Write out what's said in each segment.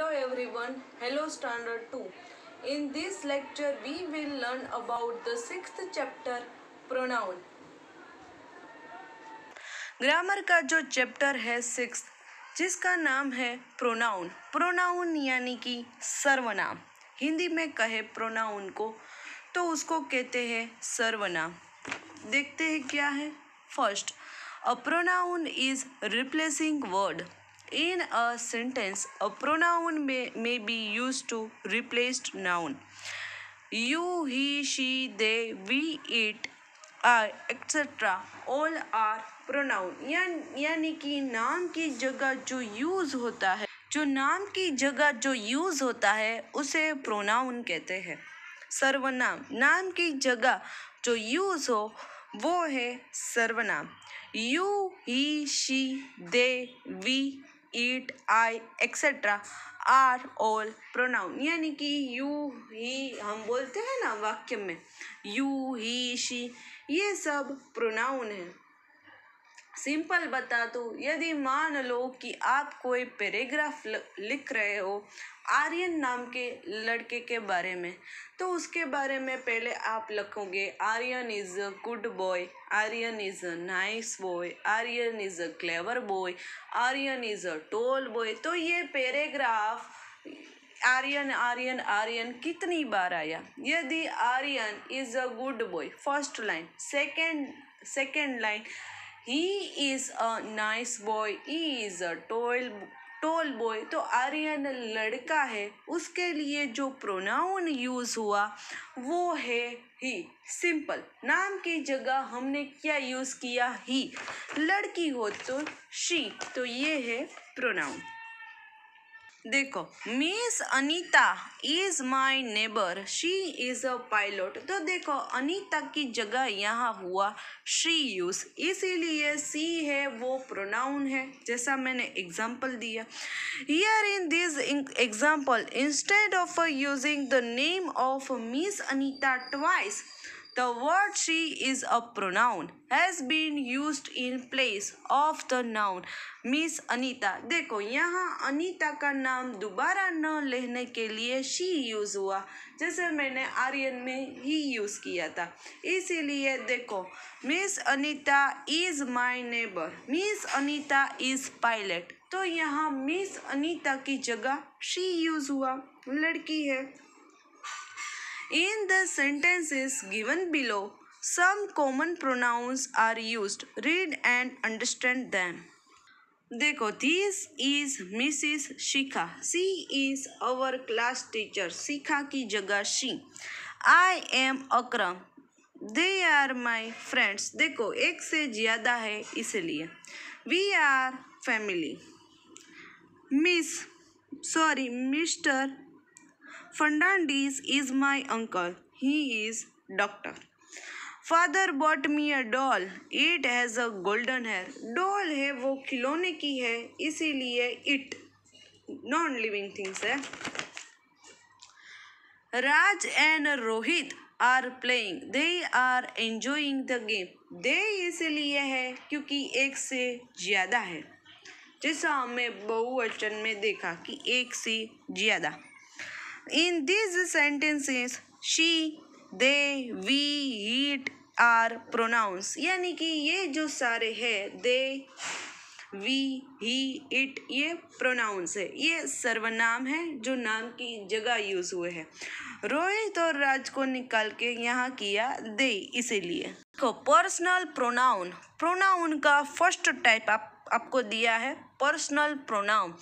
Hello everyone, hello standard 2. In this lecture we will learn about the 6th chapter pronoun. Grammar का जो chapter है 6 जिसका नाम है प्रोनाउन। प्रोनाउन यानी कि सर्वनाम। हिंदी में कहे प्रोनाउन को तो उसको कहते हैं सर्वनाम। देखते हैं क्या है। First, a pronoun is replacing word. In a sentence, a pronoun may be used to replace noun. You, he, she, they, we, it, I, etc. all are pronoun. यानी कि नाम की जगह जो यूज होता है, उसे प्रोनाउन कहते हैं। सर्वनाम, नाम की जगह जो यूज हो वो है सर्वनाम। You, he, she, they, we, it, I, etc. are all pronoun. यानी कि you, he हम बोलते हैं ना वाक्य में, you, he, she, ये सब प्रोनाउन है। सिंपल बता दो, यदि मान लो कि आप कोई पैराग्राफ लिख रहे हो आर्यन नाम के लड़के के बारे में, तो उसके बारे में पहले आप लिखोगे Aryan is a good boy, Aryan is a nice boy, Aryan is a clever boy, Aryan is a tall boy. तो ये पैराग्राफ आर्यन आर्यन आर्यन कितनी बार आया। यदि Aryan is a good boy, first line, second line he is a nice boy, he is a tall boy, तो आर्यन लड़का है, उसके लिए जो प्रोनाउन यूज हुआ वो है ही। सिंपल, नाम की जगह हमने क्या यूज किया, ही। लड़की हो तो शी, तो ये है प्रोनाउन। देखो, miss Anita is my neighbour, she is a pilot. तो देखो, अनीता की जगह यहाँ हुआ शी यूज, इसीलिए सी है वो प्रोनाउन है, जैसा मैंने एग्जाम्पल दिया। Here in this example, instead of using the name of miss Anita twice, the word she is a pronoun has been used in place of the noun Miss Anita. देखो, यहाँ अनीता का नाम दोबारा न लेने के लिए she यूज हुआ, जैसे मैंने आर्यन में ही यूज किया था। इसीलिए देखो, miss Anita is my neighbour, miss Anita is pilot, तो यहाँ मिस अनीता की जगह she यूज हुआ, लड़की है। In the sentences given below, some common pronouns are used. Read and understand them. देखो, this is Mrs. Shikha. She is our class teacher. शिखा की जगह she. I am Akram. They are my friends. देखो, एक से ज़्यादा है इसलिए। We are family. Mr. Fernandez is my uncle. He is doctor. Father bought me a doll. It has a golden hair. Doll है वो खिलौने की है, इसीलिए it नॉन लिविंग थिंग्स है। Raj and Rohit are playing. They are enjoying the game. They इसलिए है क्योंकि एक से ज़्यादा है, जैसा हमें बहुवचन में देखा कि एक से ज़्यादा। In these sentences, she, they, we, it are pronouns. यानी कि ये जो सारे हैं, they, we, he, it, ये pronouns है। ये सर्वनाम है जो नाम की जगह यूज हुए हैं। रोहित और राज को निकाल के यहाँ किया they, इसीलिए। तो पर्सनल प्रोनाउन, प्रोनाउन का फर्स्ट टाइप आपको दिया है personal pronoun.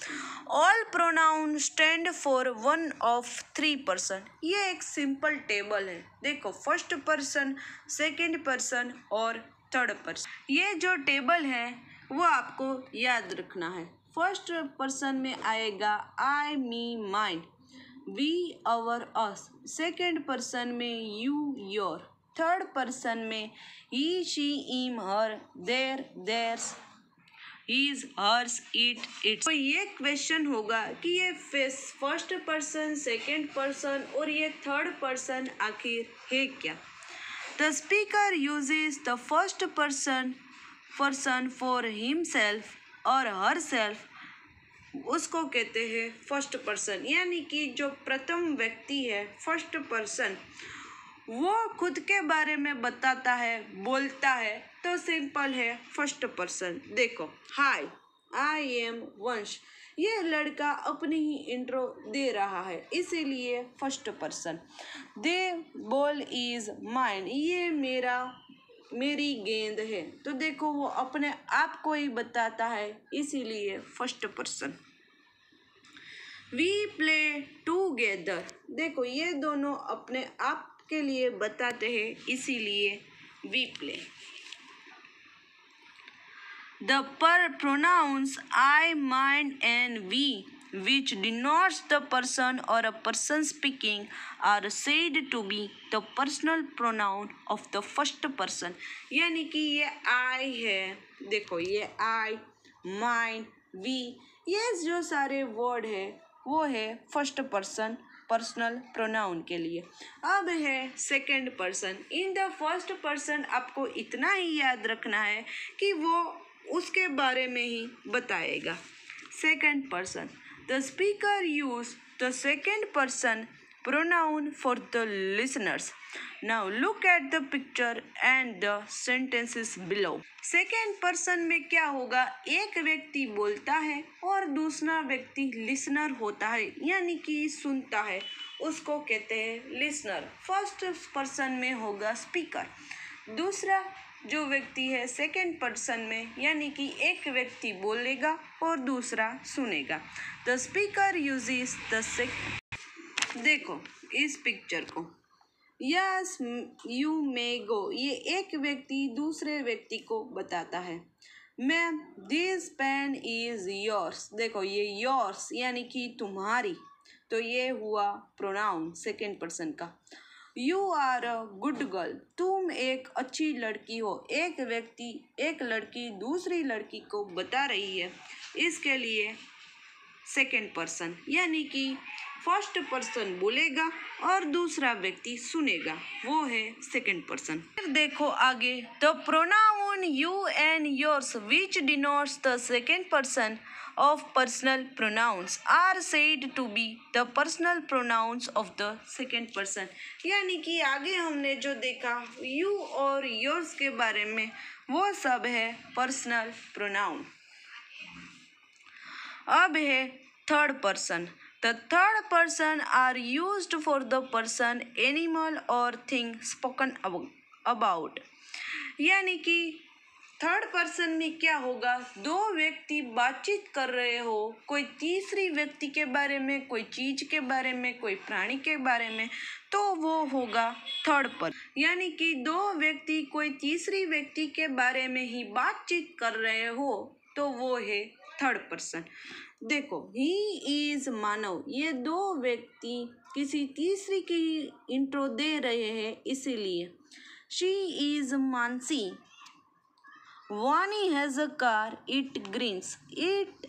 All pronoun stand for one of 3 person. ये एक सिंपल टेबल है। देखो, फर्स्ट पर्सन, सेकंड पर्सन और थर्ड पर्सन। ये जो टेबल है वो आपको याद रखना है। फर्स्ट पर्सन में आएगा I, me, mine, we, our, us. Second person में यू, योर। थर्ड पर्सन में he, she, him, her, their, theirs, his, hers, its। तो ये क्वेश्चन होगा कि ये फर्स्ट पर्सन, सेकंड पर्सन और ये थर्ड पर्सन आखिर है क्या। The speaker uses the first person for himself or herself उसको कहते हैं फर्स्ट पर्सन, यानी कि जो प्रथम व्यक्ति है फर्स्ट पर्सन, वो खुद के बारे में बताता है, बोलता है, तो सिंपल है फर्स्ट पर्सन। देखो, हाय आई एम वंश, ये लड़का अपनी ही इंट्रो दे रहा है, इसीलिए first person. They ball is mine, ये मेरी गेंद है, तो देखो वो अपने आप को ही बताता है, इसीलिए first person. We play together, देखो ये दोनों अपने आप के लिए बताते हैं, इसीलिए we play. The pronouns I, mine and we, which denotes the person or a person speaking, are said to be the personal pronoun of the first person। यानी कि ये I है, देखो ये I, mine, we, ये जो सारे word है वो है फर्स्ट पर्सन पर्सनल प्रोनाउन के लिए। अब है second person. In the first person आपको इतना ही याद रखना है कि वो उसके बारे में ही बताएगा। Second person, the speaker use the second person pronoun for the listeners. Now look at the picture and the sentences below. Second person में क्या होगा, एक व्यक्ति बोलता है और दूसरा व्यक्ति लिसनर होता है, यानी कि सुनता है, उसको कहते हैं लिसनर। फर्स्ट पर्सन में होगा स्पीकर, दूसरा जो व्यक्ति है सेकेंड पर्सन में, यानी कि एक व्यक्ति बोलेगा और दूसरा सुनेगा। द स्पीकर यूजेस द देखो इस पिक्चर को, यस यू मे गो, ये एक व्यक्ति दूसरे व्यक्ति को बताता है। Ma'am this pen is yours, देखो ये योर्स यानी कि तुम्हारी, तो ये हुआ प्रोनाउन सेकेंड पर्सन का। You are a good girl, तुम एक अच्छी लड़की हो, एक व्यक्ति एक लड़की दूसरी लड़की को बता रही है, इसके लिए सेकेंड पर्सन, यानी कि फर्स्ट पर्सन बोलेगा और दूसरा व्यक्ति सुनेगा, वो है सेकेंड पर्सन। फिर देखो आगे, the pronoun you and yours which denotes the second person of personal pronouns are said to be the personal pronouns of the second person। यानी कि आगे हमने जो देखा you और yours के बारे में, वो सब है पर्सनल प्रोनाउन। अब है third person. The third person are used for the person, animal or thing spoken about। यानी कि थर्ड पर्सन में क्या होगा, दो व्यक्ति बातचीत कर रहे हो, कोई तीसरी व्यक्ति के बारे में, कोई चीज के बारे में, कोई प्राणी के बारे में, तो वो होगा थर्ड पर्सन। यानी कि दो व्यक्ति कोई तीसरी व्यक्ति के बारे में ही बातचीत कर रहे हो, तो वो है थर्ड पर्सन। देखो ही इज मानव, ये दो व्यक्ति किसी तीसरी की इंट्रो दे रहे हैं, इसीलिए। She is Mansi, Vani has a car it greens, it,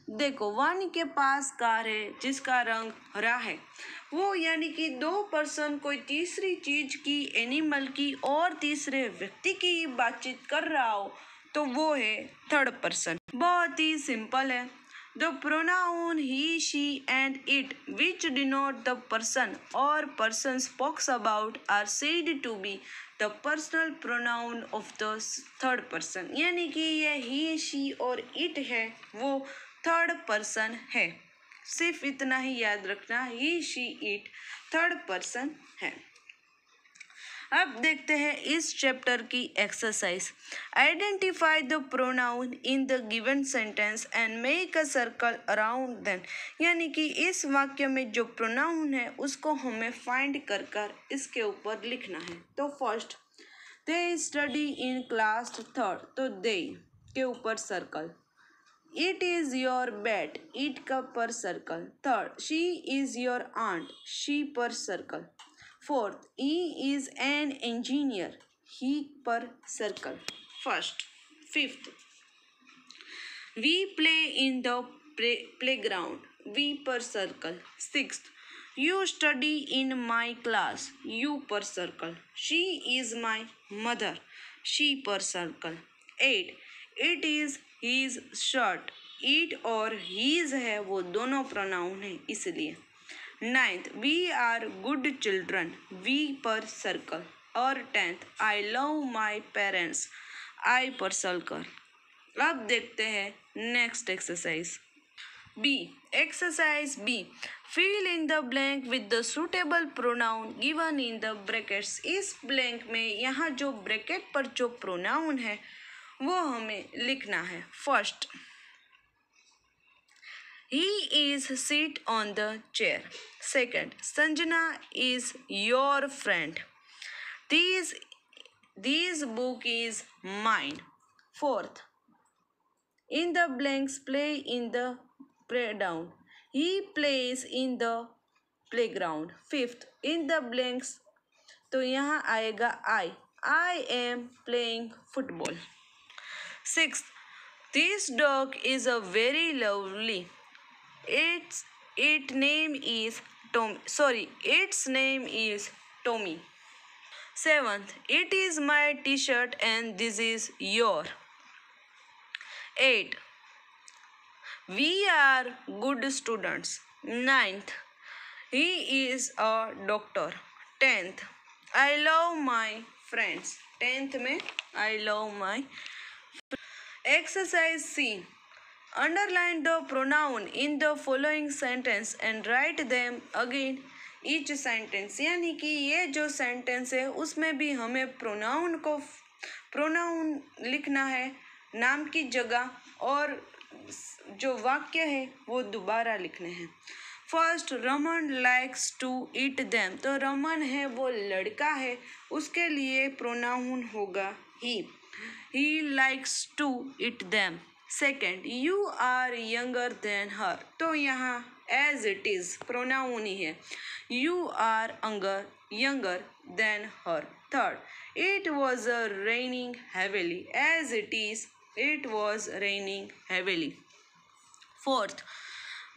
देखो वानी के पास कार है जिसका रंग हरा है, वो यानी कि दो पर्सन कोई तीसरी चीज की, एनिमल की और तीसरे व्यक्ति की बातचीत कर रहा हो, तो वो है थर्ड पर्सन। बहुत ही सिंपल है। The pronoun he, she and it which denote the person or person spoken about are said to be the personal pronoun of the third person। यानी कि ये he, she और it है, वो third person है। सिर्फ इतना ही याद रखना, he, she, it third person है। अब देखते हैं इस चैप्टर की exercise. Identify the pronoun in the given sentence and make a circle around them. यानी कि इस वाक्य में जो प्रोनाउन है उसको हमें फाइंड कर कर इसके ऊपर लिखना है। तो first, they study in class third, तो दे के ऊपर circle. It is your bat, it का पर circle. Third, she is your aunt, she पर circle. Fourth, he is an engineer, he पर circle first। Fifth, we play in the playground, we पर circle। Sixth, you study in my class, you पर circle। she is my mother, she पर circle। 8, it is his shirt, it और his है वो दोनों pronoun है इसलिए। 9th we are good children, we पर सर्कल। और 10th I love my parents, आई पर सर्कल। अब देखते हैं next exercise B. Exercise B, fill in the blank with the suitable pronoun given in the brackets। इस blank में यहाँ जो ब्रैकेट पर जो प्रोनाउन है वो हमें लिखना है। First, he is sit on the chair। Second, Sanjana is your friend। This book is mine। Fourth, in the blanks play in the playground, he plays in the playground। Fifth, in the blanks तो यहाँ आएगा I am playing football। Sixth, this dog is a very lovely, its name is Tommy। Seventh, it is my t-shirt and this is your। 8, we are good students। 9th, he is a doctor। 10th, I love my friends। 10th में I love my। Exercise C, underline the pronoun in the following sentence and write them again each sentence। यानी कि ये जो sentence है उसमें भी हमें pronoun लिखना है नाम की जगह, और जो वाक्य है वो दोबारा लिखने हैं। First, Raman likes to eat them. तो रमन है वो लड़का है, उसके लिए प्रोनाउन होगा he likes to eat them. Second, you are younger than her. तो यहाँ as it is pronoun he है, you are younger than her. Third, it was raining heavily, as it was raining heavily। Fourth,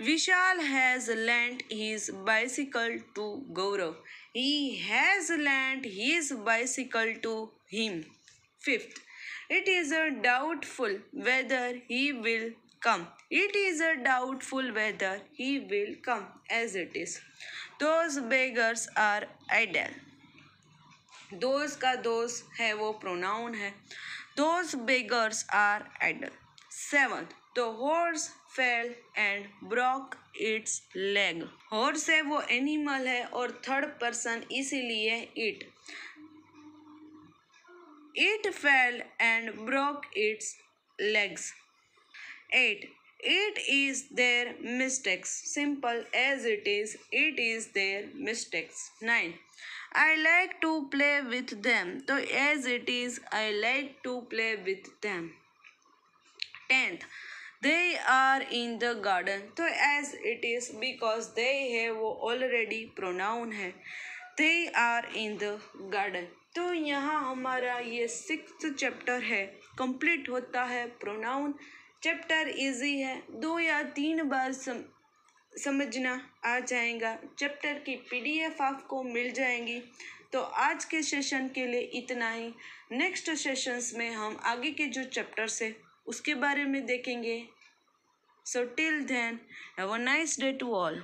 Vishal has lent his bicycle to Gaurav, he has lent his bicycle to him। Fifth, it is doubtful whether he will come, it is doubtful whether he will come, as it is। Those beggars are idle। Those का those है वो pronoun है, those beggars are idle. Seventh, the horse fell and broke its leg. Horse है वो animal है और third person इसीलिए it fell and broke its legs. 8, it is their mistakes, simple as it is their mistakes। 9, I like to play with them। तो as it is I like to play with them। 10th, they are in the garden। तो as it is because they है वो already pronoun है, they are in the garden। तो यहाँ हमारा ये 6th chapter है कंप्लीट होता है। प्रोनाउन चैप्टर इजी है, 2 या 3 बार समझना आ जाएगा। चैप्टर की PDF आपको मिल जाएंगी। तो आज के सेशन के लिए इतना ही। नेक्स्ट सेशंस में हम आगे के जो चैप्टर्स है उसके बारे में देखेंगे। So till then have a nice day to all.